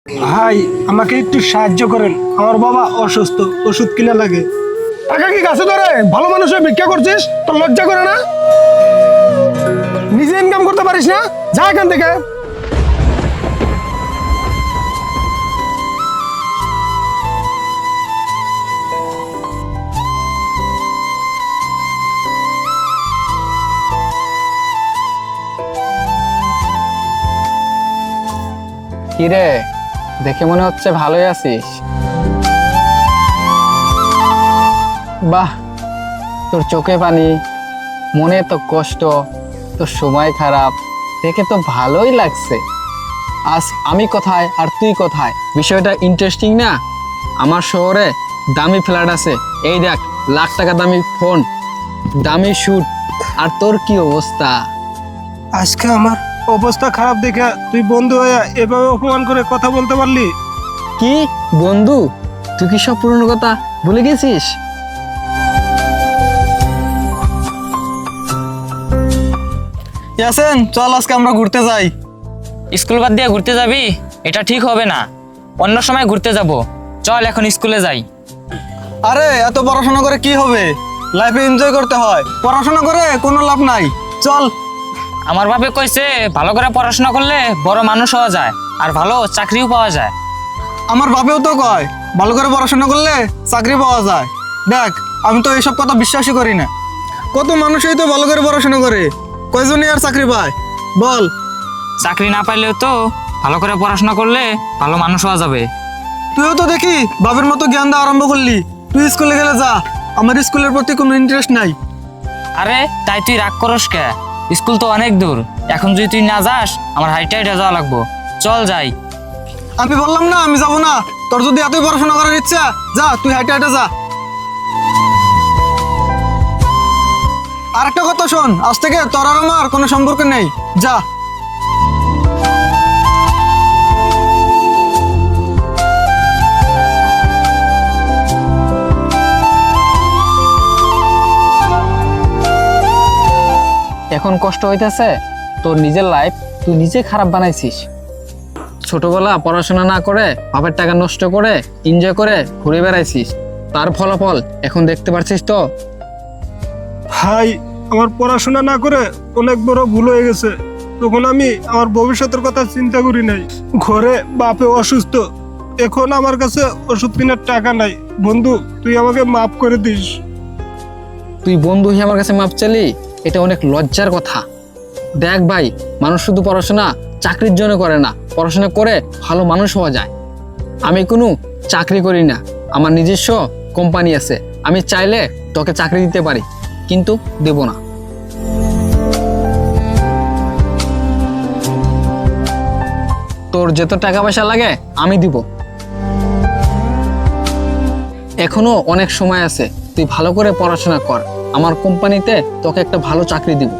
ভাই আমাকে একটু সাহায্য করেন, আমার বাবা অসুস্থ, ওষুধ কিনা লাগে। টাকা কি গাছে ধরে? ভালো মানুষ হয়ে ভিক্ষা করছিস, তোর লজ্জা করে না? নিজে ইনকাম করতে পারিস না? যা এখান থেকে। কিরে, দেখে মনে হচ্ছে ভালোই আছিস। বাহ, তোর চোখে পানি, মনে তো কষ্ট, তোর সময় খারাপ, দেখে তো ভালোই লাগছে। আজ আমি কোথায় আর তুই কোথায়, বিষয়টা ইন্টারেস্টিং না? আমার শহরে দামি ফ্ল্যাট আছে, এই দেখ, লাখ টাকা দামি ফোন, দামি স্যুট, আর তোর কি অবস্থা? আজকে আমার অবস্থা খারাপ দেখে তুই বন্ধু হয়ে এভাবে অপমান করে কথা বলতে পারলি? কি বন্ধু, তুই কি সব পুরনো কথা ভুলে গেছিস? ইয়াসেন, চল আজকে আমরা ঘুরতে যাই। স্কুল বাদ দিয়ে ঘুরতে যাবি? এটা ঠিক হবে না, অন্য সময় ঘুরতে যাব। চল এখন স্কুলে যাই। আরে এত পড়াশোনা করে কি হবে? লাইফে এনজয় করতে হয়, পড়াশোনা করে কোনো লাভ নাই। চল। আমার বাপে কইছে ভালো করে পড়াশোনা করলে বড় মানুষ হওয়া যায় আর ভালো চাকরিও পাওয়া যায়। আমার বাপেও তো কয় ভালো করে পড়াশোনা করলে চাকরি পাওয়া যায়। দেখ, আমি তো এইসব কথা বিশ্বাসই করি না। কত মানুষই তো ভালো করে পড়াশোনা করে, কয়জনই আর চাকরি পায় বল? চাকরি না পাইলেও তো ভালো করে পড়াশোনা করলে ভালো মানুষ হওয়া যাবে। তুইও তো দেখি বাপের মতো জ্ঞান দেওয়া আরম্ভ করলি। তুই স্কুলে গেলে যা, আমার স্কুলের প্রতি কোনো ইন্টারেস্ট নাই। আরে তাই তুই রাগ করস কে? স্কুল তো অনেক দূর, এখন যদি তুই না যাস আমার হাইটা হাইটা যাওয়া লাগবো। চল যাই। আমি বললাম না আমি যাবো না। তোর যদি এতই পড়াশোনা করার ইচ্ছা, যা, তুই হাইটে হাইটে যা। আরেকটা কথা শোন, আজ থেকে তোর আর আমার কোনো সম্পর্ক নেই, যা। এখন কষ্ট হইতেছে, তোর নিজের লাইফ তুই নিজে খারাপ বানাইছিস। ছোটবেলা পড়াশোনা না করে বাপের টাকা নষ্ট করে এনজয় করে ঘুরে বেড়াইছিস, তার ফলাফল এখন দেখতে পারছিস তো। ভাই, আমার পড়াশোনা না করে অনেক বড় ভুল হয়ে গেছে। তখন আমি আমার ভবিষ্যতের কথা চিন্তা করি নাই। ঘরে বাপে অসুস্থ, এখন আমার কাছে ওষুধ কেনার টাকা নাই। বন্ধু, তুই আমাকে মাফ করে দিস। তুই বন্ধু হয়ে আমার কাছে মাপ চালি, এটা অনেক লজ্জার কথা। দেখ ভাই, মানুষ শুধু পড়াশোনা চাকরির জন্য করে না, পড়াশোনা করে ভালো মানুষ হওয়া যায়। আমি কোনো চাকরি করি না, আমার নিজস্ব কোম্পানি আছে। আমি চাইলে তোকে চাকরি দিতে পারি, কিন্তু দেব না। তোর যত টাকা পয়সা লাগে আমি দিব। এখনো অনেক সময় আছে, তুই ভালো করে পড়াশোনা কর, আমার কোম্পানিতে তোকে একটা ভালো চাকরি দিব।